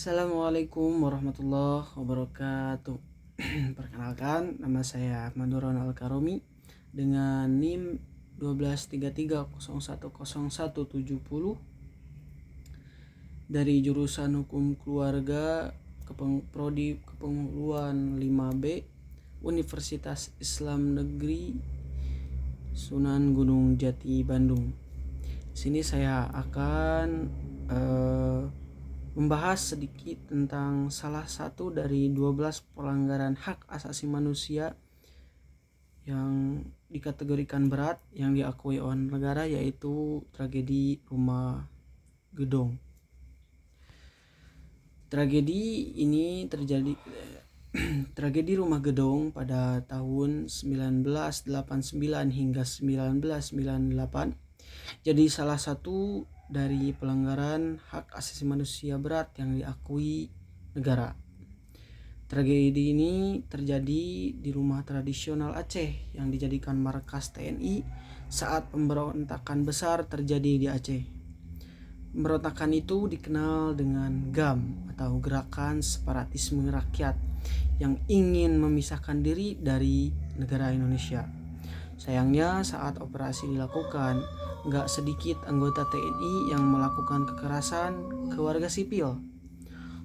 Assalamualaikum warahmatullahi wabarakatuh. Perkenalkan, nama saya Ahmad Nurwan Al-Karomi dengan NIM 1233010170 dari jurusan Hukum Keluarga Prodi Kepenguluan 5B Universitas Islam Negeri Sunan Gunung Jati, Bandung. Di sini saya akan membahas sedikit tentang salah satu dari 12 pelanggaran hak asasi manusia yang dikategorikan berat yang diakui oleh negara, yaitu tragedi Rumah Gedong. Tragedi ini terjadi tragedi Rumah Gedong pada tahun 1989 hingga 1998 jadi salah satu dari pelanggaran hak asasi manusia berat yang diakui negara. Tragedi ini terjadi di rumah tradisional Aceh yang dijadikan markas TNI saat pemberontakan besar terjadi di Aceh. Pemberontakan itu dikenal dengan GAM atau Gerakan Separatisme Rakyat yang ingin memisahkan diri dari negara Indonesia. Sayangnya saat operasi dilakukan, gak sedikit anggota TNI yang melakukan kekerasan ke warga sipil.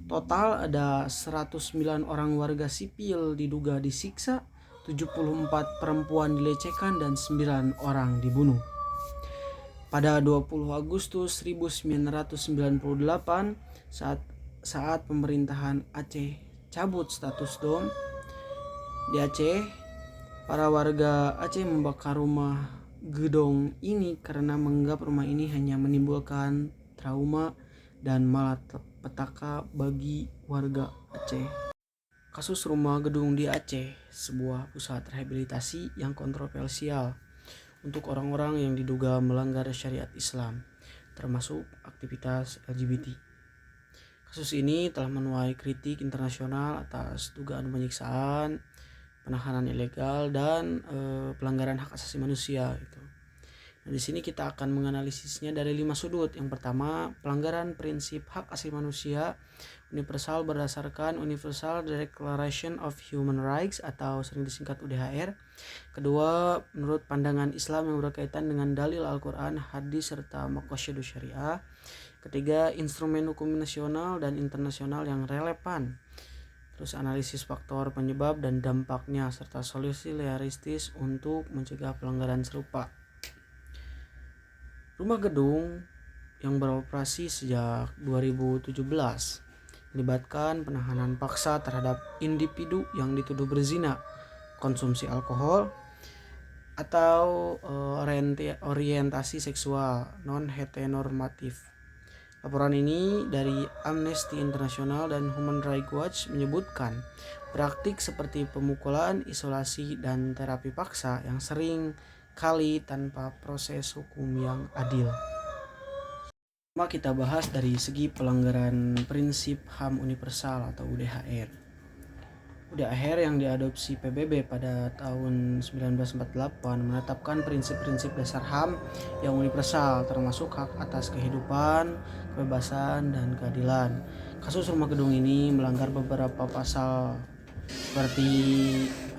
Total ada 109 orang warga sipil diduga disiksa, 74 perempuan dilecehkan, dan 9 orang dibunuh. Pada 20 Agustus 1998, saat pemerintahan Aceh cabut status DOM di Aceh, para warga Aceh membakar rumah Gedong ini karena menganggap rumah ini hanya menimbulkan trauma dan malapetaka bagi warga Aceh. Kasus Rumah Gedung di Aceh, sebuah pusat rehabilitasi yang kontroversial untuk orang-orang yang diduga melanggar syariat Islam, termasuk aktivitas LGBT. Kasus ini telah menuai kritik internasional atas dugaan penyiksaan, penahanan ilegal, dan pelanggaran hak asasi manusia gitu. Nah, di sini kita akan menganalisisnya dari 5 sudut. Yang pertama, pelanggaran prinsip hak asasi manusia universal berdasarkan Universal Declaration of Human Rights atau sering disingkat UDHR. Kedua, menurut pandangan Islam yang berkaitan dengan dalil Al-Quran, hadis, serta maqasidus syariah. Ketiga, instrumen hukum nasional dan internasional yang relevan. Terus analisis faktor penyebab dan dampaknya serta solusi realistis untuk mencegah pelanggaran serupa. Rumah Gedung yang beroperasi sejak 2017 melibatkan penahanan paksa terhadap individu yang dituduh berzina, konsumsi alkohol, atau orientasi seksual non-heteronormatif. Laporan ini dari Amnesty International dan Human Rights Watch menyebutkan praktik seperti pemukulan, isolasi, dan terapi paksa yang sering kali tanpa proses hukum yang adil. Pertama, kita bahas dari segi pelanggaran prinsip HAM universal atau UDHR. UDHR yang diadopsi PBB pada tahun 1948 menetapkan prinsip-prinsip dasar HAM yang universal, termasuk hak atas kehidupan, kebebasan, dan keadilan. Kasus Rumah Gedung ini melanggar beberapa pasal seperti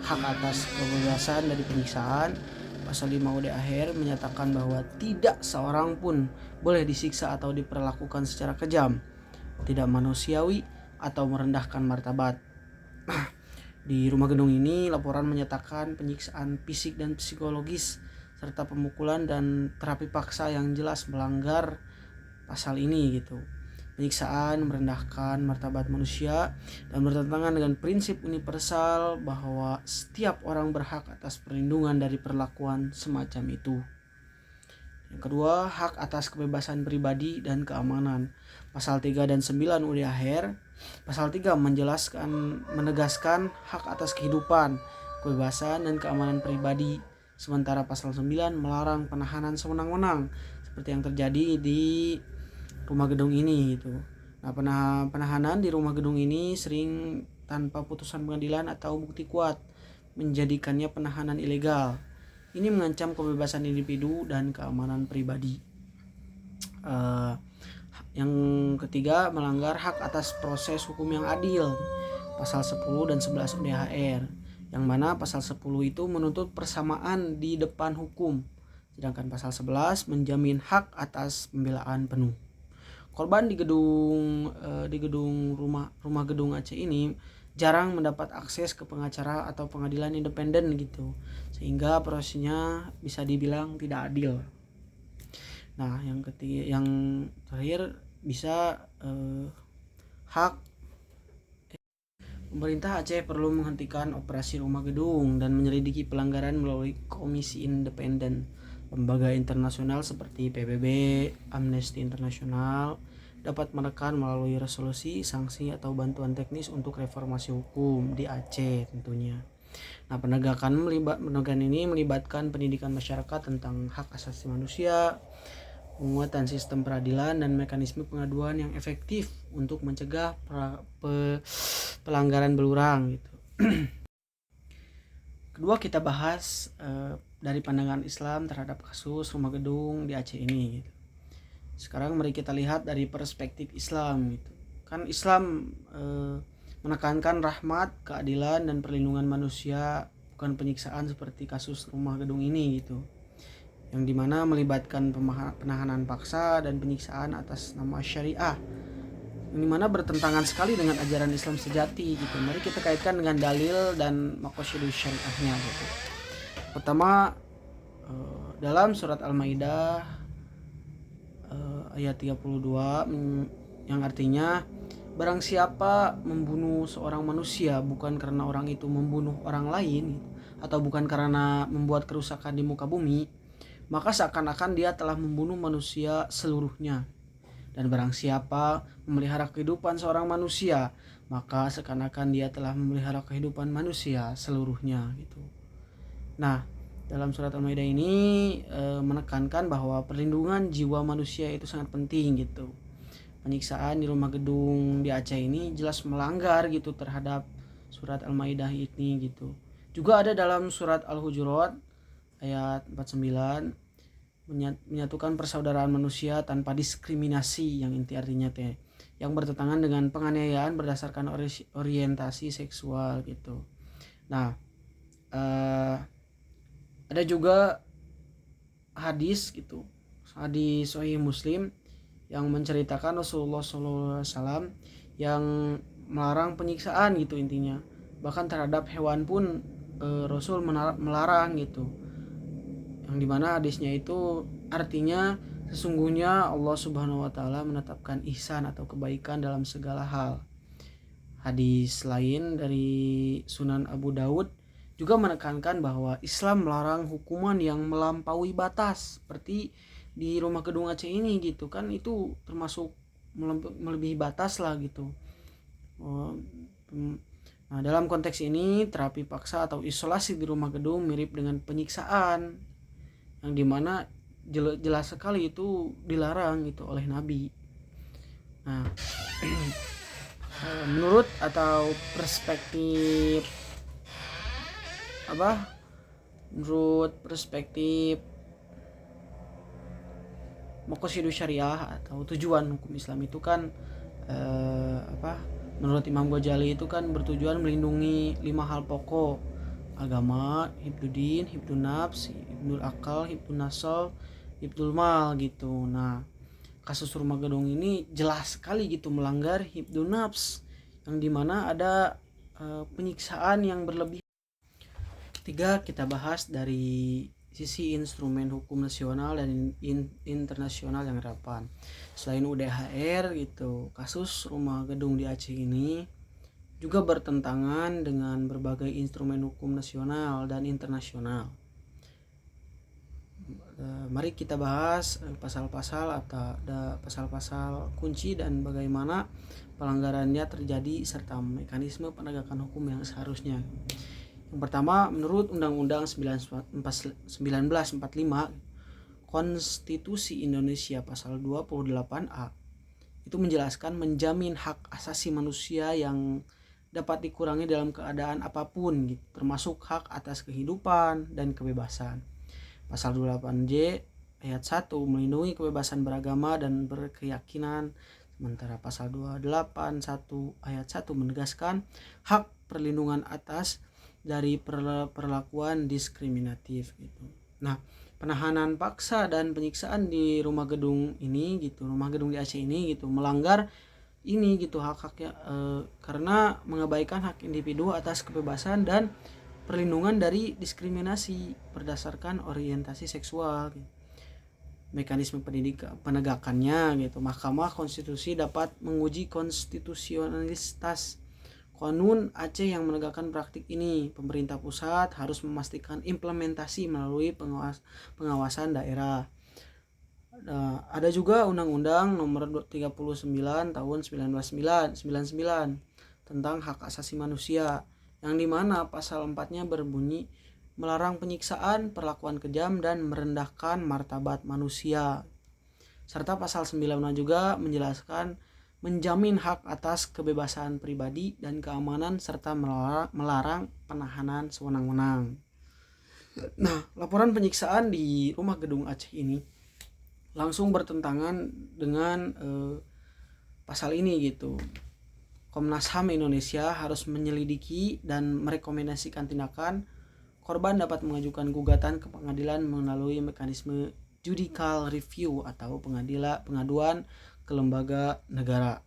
hak atas kebebasan dari penyiksaan. Pasal 5 UDHR menyatakan bahwa tidak seorang pun boleh disiksa atau diperlakukan secara kejam, tidak manusiawi, atau merendahkan martabat. Di Rumah Gedung ini, laporan menyatakan penyiksaan fisik dan psikologis serta pemukulan dan terapi paksa yang jelas melanggar pasal ini gitu. Penyiksaan merendahkan martabat manusia dan bertentangan dengan prinsip universal bahwa setiap orang berhak atas perlindungan dari perlakuan semacam itu. Yang kedua, hak atas kebebasan pribadi dan keamanan. Pasal 3 dan 9 UDHR. Pasal 3 menegaskan hak atas kehidupan, kebebasan, dan keamanan pribadi. Sementara pasal 9 melarang penahanan sewenang-wenang seperti yang terjadi di Rumah Gedung ini gitu. Nah, penahanan di Rumah Gedung ini sering tanpa putusan pengadilan atau bukti kuat, menjadikannya penahanan ilegal. Ini mengancam kebebasan individu dan keamanan pribadi. Yang ketiga, melanggar hak atas proses hukum yang adil, pasal 10 dan 11 UDHR, yang mana pasal 10 itu menuntut persamaan di depan hukum, sedangkan pasal 11 menjamin hak atas pembelaan penuh. Korban di gedung rumah gedung Aceh ini jarang mendapat akses ke pengacara atau pengadilan independen gitu, sehingga prosesnya bisa dibilang tidak adil. Nah, yang terakhir bisa hak pemerintah Aceh perlu menghentikan operasi rumah gedung dan menyelidiki pelanggaran melalui komisi independen. Lembaga internasional seperti PBB, Amnesty International dapat menekan melalui resolusi, sanksi, atau bantuan teknis untuk reformasi hukum di Aceh tentunya. Nah, penegakan ini melibatkan pendidikan masyarakat tentang hak asasi manusia, penguatan sistem peradilan, dan mekanisme pengaduan yang efektif untuk mencegah pelanggaran berulang gitu. Kedua, kita bahas dari pandangan Islam terhadap kasus rumah gedung di Aceh ini gitu. Sekarang mari kita lihat dari perspektif Islam gitu. Kan Islam menekankan rahmat, keadilan, dan perlindungan manusia, bukan penyiksaan seperti kasus rumah gedung ini gitu, yang dimana melibatkan penahanan paksa dan penyiksaan atas nama syariah, yang dimana bertentangan sekali dengan ajaran Islam sejati gitu. Mari kita kaitkan dengan dalil dan maqasidus syariahnya gitu. Pertama, dalam surat Al-Maidah ayat 32 yang artinya, barang siapa membunuh seorang manusia bukan karena orang itu membunuh orang lain atau bukan karena membuat kerusakan di muka bumi, maka seakan-akan dia telah membunuh manusia seluruhnya. Dan barang siapa memelihara kehidupan seorang manusia, maka seakan-akan dia telah memelihara kehidupan manusia seluruhnya gitu. Nah, dalam surat Al-Maidah ini menekankan bahwa perlindungan jiwa manusia itu sangat penting gitu. Penyiksaan di rumah gedung di Aceh ini jelas melanggar gitu terhadap surat Al-Maidah ini gitu. Juga ada dalam surat Al-Hujurat ayat 49, menyatukan persaudaraan manusia tanpa diskriminasi, yang inti artinya yang bertentangan dengan penganiayaan berdasarkan orientasi seksual gitu. Nah, ada juga hadis gitu, hadis Sahih Muslim yang menceritakan Rasulullah SAW yang melarang penyiksaan gitu intinya. Bahkan terhadap hewan pun Rasul melarang gitu. Yang dimana hadisnya itu artinya sesungguhnya Allah Subhanahu wa taala menetapkan ihsan atau kebaikan dalam segala hal. Hadis lain dari Sunan Abu Daud juga menekankan bahwa Islam melarang hukuman yang melampaui batas, seperti di rumah gedung Aceh ini gitu kan, itu termasuk melebihi batas lah gitu. Nah, dalam konteks ini terapi paksa atau isolasi di rumah gedung mirip dengan penyiksaan, yang dimana jelas sekali itu dilarang gitu oleh Nabi. Nah, menurut atau perspektif maqasidus syariah atau tujuan hukum Islam itu kan menurut Imam Ghazali itu kan bertujuan melindungi 5 hal pokok: agama, hibdudin, hibdun nafs, hibdul akal, hibdun nasal, hibdul mal gitu. Nah, kasus rumah gedung ini jelas sekali gitu melanggar hibdun nafs, yang dimana ada penyiksaan yang berlebihan. Ketiga, kita bahas dari sisi instrumen hukum nasional dan internasional yang relevan. Selain UDHR gitu, kasus rumah gedung di Aceh ini juga bertentangan dengan berbagai instrumen hukum nasional dan internasional. Mari kita bahas pasal-pasal atau pasal-pasal kunci dan bagaimana pelanggarannya terjadi serta mekanisme penegakan hukum yang seharusnya. Yang pertama, menurut Undang-Undang 1945 Konstitusi Indonesia pasal 28A itu menjelaskan menjamin hak asasi manusia yang dapat dikurangi dalam keadaan apapun gitu, termasuk hak atas kehidupan dan kebebasan. Pasal 28J ayat 1 melindungi kebebasan beragama dan berkeyakinan, sementara pasal 281 ayat 1 menegaskan hak perlindungan atas dari perlakuan diskriminatif gitu. Nah, penahanan paksa dan penyiksaan di rumah gedung ini gitu, rumah gedung di Aceh ini gitu melanggar ini gitu hak-haknya karena mengabaikan hak individu atas kebebasan dan perlindungan dari diskriminasi berdasarkan orientasi seksual. Mekanisme penegakannya gitu, Mahkamah Konstitusi dapat menguji konstitusionalitas Konun Aceh yang menegakkan praktik ini. Pemerintah pusat harus memastikan implementasi melalui pengawasan daerah. Ada juga Undang-Undang Nomor 39 Tahun 1999 tentang hak asasi manusia, yang dimana pasal 4-nya berbunyi melarang penyiksaan, perlakuan kejam, dan merendahkan martabat manusia. Serta pasal 9 juga menjelaskan menjamin hak atas kebebasan pribadi dan keamanan serta melarang penahanan sewenang-wenang. Nah, laporan penyiksaan di rumah gedung Aceh ini langsung bertentangan dengan pasal ini gitu. Komnas HAM Indonesia harus menyelidiki dan merekomendasikan tindakan. Korban dapat mengajukan gugatan ke pengadilan melalui mekanisme judicial review atau pengaduan ke lembaga negara.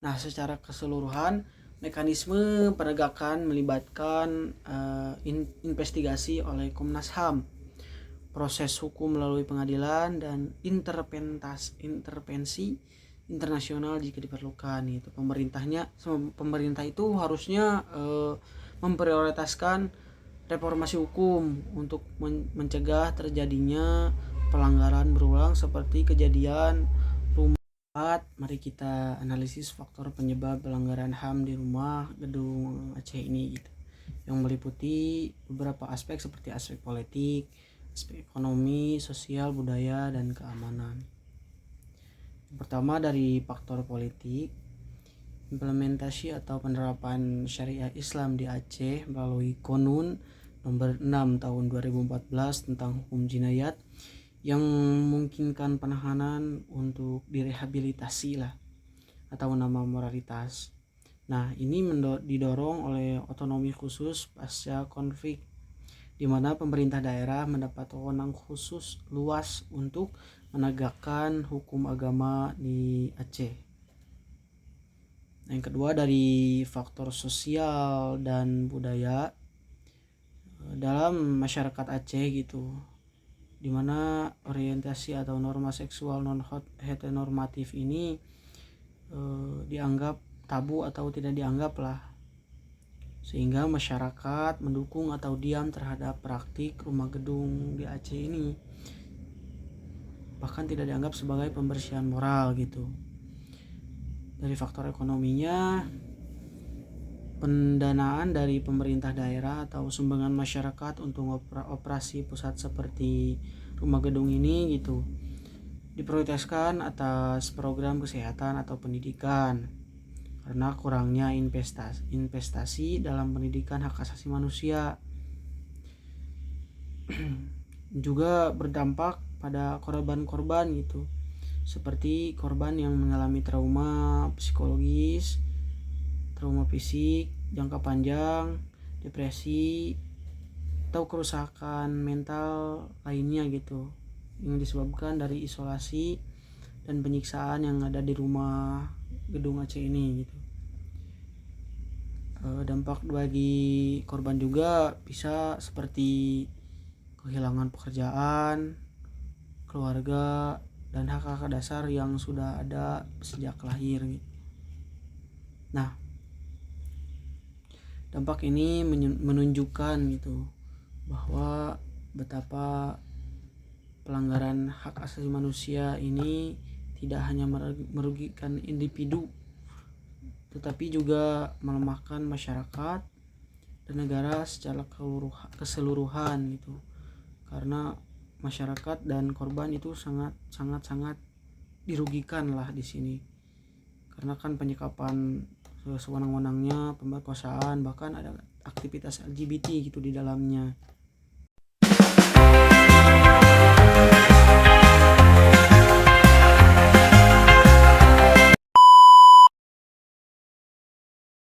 Nah, secara keseluruhan mekanisme penegakan melibatkan investigasi oleh Komnas HAM, proses hukum melalui pengadilan, dan intervensi internasional jika diperlukan. Itu pemerintah itu harusnya memprioritaskan reformasi hukum untuk mencegah terjadinya pelanggaran berulang seperti kejadian rumah. Mari kita analisis faktor penyebab pelanggaran HAM di rumah gedung Aceh ini gitu, yang meliputi beberapa aspek seperti aspek politik, aspek ekonomi, sosial, budaya, dan keamanan. Yang pertama dari faktor politik, implementasi atau penerapan syariah Islam di Aceh melalui Konun nomor 6 tahun 2014 tentang hukum jinayat yang memungkinkan penahanan untuk direhabilitasi lah atau nama moralitas. Nah, ini didorong oleh otonomi khusus pasca konflik, di mana pemerintah daerah mendapat wewenang khusus luas untuk menegakkan hukum agama di Aceh. Yang kedua dari faktor sosial dan budaya dalam masyarakat Aceh gitu, dimana orientasi atau norma seksual non heteronormatif ini dianggap tabu atau tidak dianggap lah, sehingga masyarakat mendukung atau diam terhadap praktik rumah gedung di Aceh ini, bahkan tidak dianggap sebagai pembersihan moral gitu. Dari faktor ekonominya, pendanaan dari pemerintah daerah atau sumbangan masyarakat untuk operasi pusat seperti rumah gedung ini gitu diprioritaskan atas program kesehatan atau pendidikan karena kurangnya investasi dalam pendidikan hak asasi manusia. Juga berdampak pada korban-korban gitu, seperti korban yang mengalami trauma psikologis, trauma fisik jangka panjang, depresi, atau kerusakan mental lainnya gitu yang disebabkan dari isolasi dan penyiksaan yang ada di rumah gedung Aceh ini gitu. Dampak bagi korban juga bisa seperti kehilangan pekerjaan, keluarga, dan hak-hak dasar yang sudah ada sejak lahir gitu. Nah, dampak ini menunjukkan gitu bahwa betapa pelanggaran hak asasi manusia ini tidak hanya merugikan individu, tetapi juga melemahkan masyarakat dan negara secara keseluruhan gitu. Karena masyarakat dan korban itu sangat dirugikan lah di sini. Karena kan penyekapan sewenang-wenangnya, pemerkosaan, bahkan ada aktivitas LGBT gitu di dalamnya.